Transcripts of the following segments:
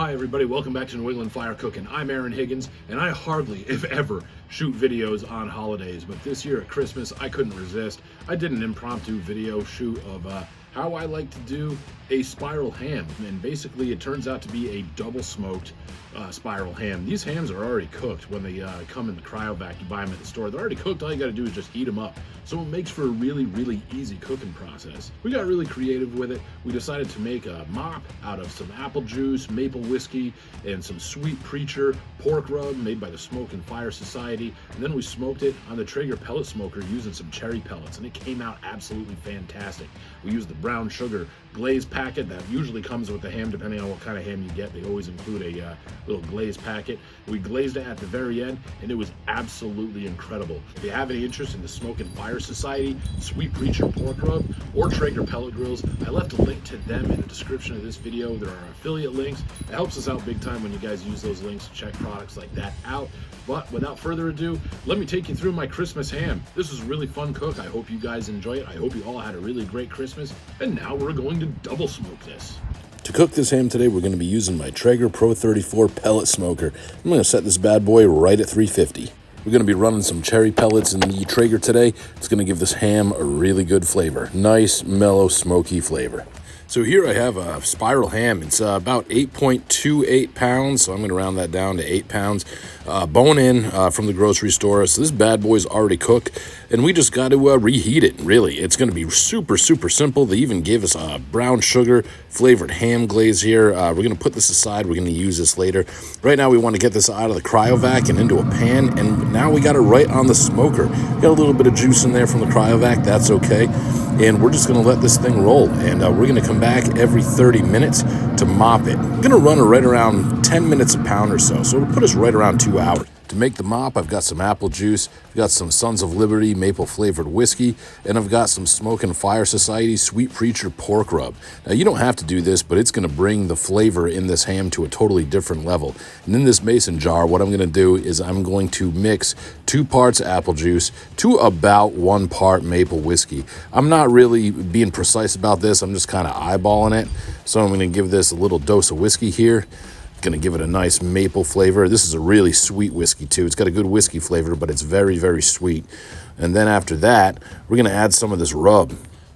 Hi everybody, welcome back to New England Fire Cookin'. I'm Aaron Higgins, and I hardly, if ever, shoot videos on holidays, but this year at Christmas, I couldn't resist. I did an impromptu video shoot of how I like to do a spiral ham, and basically it turns out to be a double smoked spiral ham. These hams are already cooked when they come in the cryovac. You buy them at the store. They're already cooked. All you got to do is just heat them up. So it makes for a really easy cooking process. We got really creative with it. We decided to make a mop out of some apple juice, maple whiskey, and some Sweet Preacher pork rub made by the Smoke and Fire Society. And then we smoked it on the Traeger pellet smoker using some cherry pellets, and it came out absolutely fantastic. We used the brown sugar glaze packet that usually comes with the ham, depending on what kind of ham you get. They always include a little glaze packet. We glazed it at the very end, and it was absolutely incredible. If you have any interest in the Smoke and Fire Society, Sweet Preacher pork rub, or Traeger pellet grills, I left a link to them in the description of this video. There are affiliate links. It helps us out big time when you guys use those links to check products like that out. But without further ado, let me take you through my Christmas ham. This was a really fun cook. I hope you guys enjoy it. I hope you all had a really great Christmas. And now we're going to double smoke this. To cook this ham today, we're going to be using my Traeger Pro 34 pellet smoker. I'm going to set this bad boy right at 350. We're going to be running some cherry pellets in the Traeger today. It's going to give this ham a really good flavor. Nice, mellow, smoky flavor. So here I have a spiral ham. It's about 8.28 pounds, so I'm going to round that down to 8 pounds. Bone in from the grocery store. So this bad boy's already cooked, and we just got to reheat it, really. It's going to be super simple. They even gave us a brown sugar flavored ham glaze here. We're going to put this aside. We're going to use this later. Right now we want to get this out of the cryovac and into a pan, and now we got it right on the smoker. Got a little bit of juice in there from the cryovac. That's okay. And we're just going to let this thing roll, and we're going to come back every 30 minutes to mop it. I'm going to run it right around 10 minutes a pound or so, so it'll put us right around 2 hours. To make the mop, I've got some apple juice, I've got some Sons of Liberty maple flavored whiskey, and I've got some Smoke and Fire Society Sweet Preacher pork rub. Now, you don't have to do this, but it's going to bring the flavor in this ham to a totally different level. And in this mason jar, what I'm going to do is I'm going to mix 2 parts apple juice to about 1 part maple whiskey. I'm not really being precise about this. I'm just kind of eyeballing it. So I'm going to give this a little dose of whiskey here. Going to give it a nice maple flavor. This is a really sweet whiskey too. It's got a good whiskey flavor, but it's very sweet. And then after that, we're going to add some of this rub.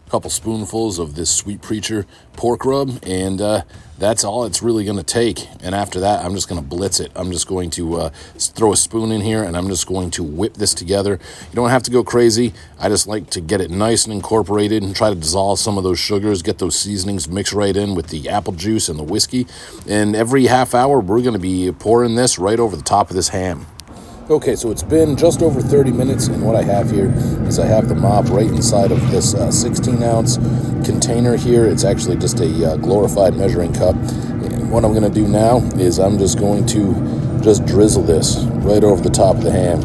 A couple spoonfuls of this Sweet Preacher pork rub, and that's all it's really going to take. And after that, I'm just going to blitz it. I'm just going to throw a spoon in here, and I'm just going to whip this together. You don't have to go crazy. I just like to get it nice and incorporated and try to dissolve some of those sugars, get those seasonings mixed right in with the apple juice and the whiskey. And every half hour, we're going to be pouring this right over the top of this ham. Okay, so it's been just over 30 minutes, and what I have here is I have the mop right inside of this 16-ounce container here. It's actually just a glorified measuring cup. And what I'm going to do now is I'm just going to just drizzle this right over the top of the ham.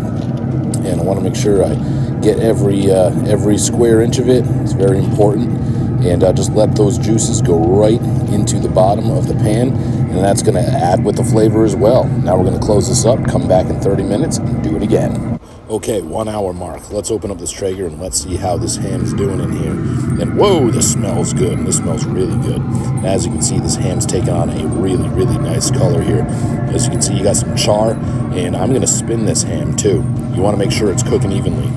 And I want to make sure I get every square inch of it. It's very important. And just let those juices go right into the bottom of the pan, and that's going to add with the flavor as well. Now we're going to close this up, come back in 30 minutes, and do it again. Okay, 1 hour mark. Let's open up this Traeger and let's see how this ham is doing in here. And whoa, this smells good. This smells really good. And as you can see, this ham's taken on a really nice color here. As you can see, you got some char, and I'm going to spin this ham too. You want to make sure it's cooking evenly.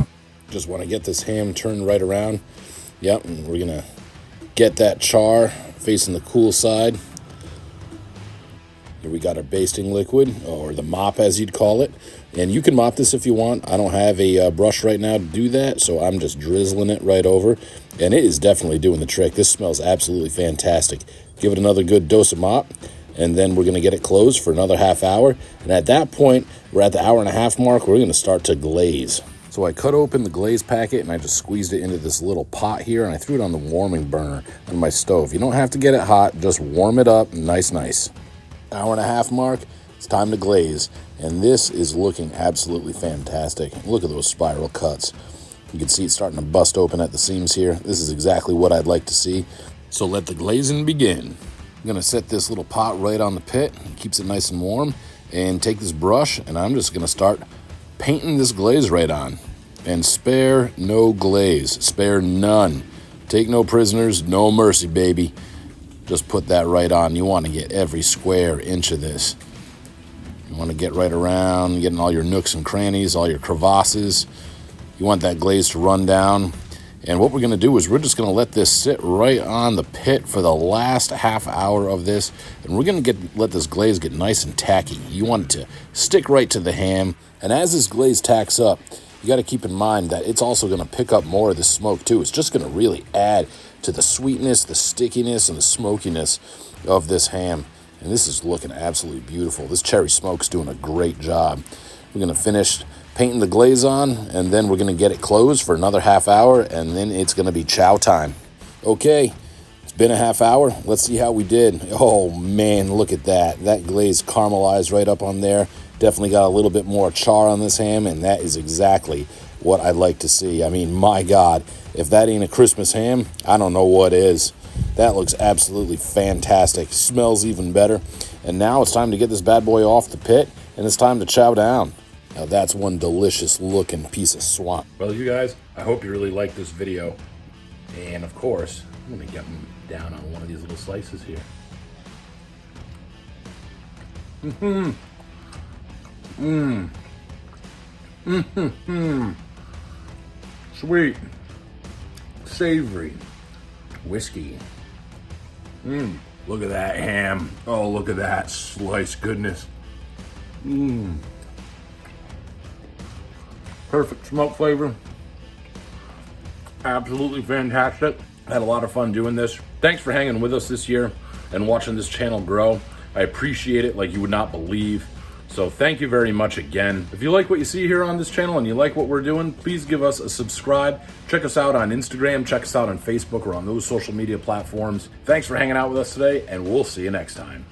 Just want to get this ham turned right around. Yep, and we're going to get that char facing the cool side. Here we got our basting liquid, or the mop as you'd call it. And you can mop this if you want. I don't have a brush right now to do that, so I'm just drizzling it right over. And it is definitely doing the trick. This smells absolutely fantastic. Give it another good dose of mop, and then we're going to get it closed for another half hour. And at that point, we're at the 1.5 hour mark. We're going to start to glaze. So I cut open the glaze packet, and I just squeezed it into this little pot here, and I threw it on the warming burner on my stove. You don't have to get it hot, just warm it up nice. 1.5 hour mark, it's time to glaze. And this is looking absolutely fantastic. Look at those spiral cuts. You can see it's starting to bust open at the seams here. This is exactly what I'd like to see. So let the glazing begin. I'm going to set this little pot right on the pit. It keeps it nice and warm. And take this brush, and I'm just going to start painting this glaze right on. And spare no glaze. Spare none. Take no prisoners, no mercy, baby. just put that right on. You want to get every square inch of this. You want to get right around, getting all your nooks and crannies, all your crevasses. You want that glaze to run down. And what we're going to do is we're just going to let this sit right on the pit for the last half hour of this. And we're going to let this glaze get nice and tacky. You want it to stick right to the ham. And as this glaze tacks up, you got to keep in mind that it's also going to pick up more of the smoke too. It's just going to really add to the sweetness, the stickiness, and the smokiness of this ham. And this is looking absolutely beautiful. This cherry smoke's doing a great job. We're going to finish painting the glaze on, and then we're going to get it closed for another half hour, and then it's going to be chow time. Okay, it's been a half hour. Let's see how we did. Oh man, look at that. That glaze caramelized right up on there. Definitely got a little bit more char on this ham, and that is exactly what I'd like to see. I mean, my God, if that ain't a Christmas ham, I don't know what is. That looks absolutely fantastic. Smells even better. And now it's time to get this bad boy off the pit, and it's time to chow down. Now that's one delicious looking piece of swamp. Well, you guys, I hope you really liked this video. And of course, I'm going to get them down on one of these little slices here. Sweet, savory, whiskey. Look at that ham. Oh, look at that sliced goodness. Perfect smoke flavor. Absolutely fantastic. Had a lot of fun doing this. Thanks for hanging with us this year and watching this channel grow. I appreciate it like you would not believe. So thank you very much again. If you like what you see here on this channel and you like what we're doing, please give us a subscribe. Check us out on Instagram. Check us out on Facebook or on those social media platforms. Thanks for hanging out with us today, and we'll see you next time.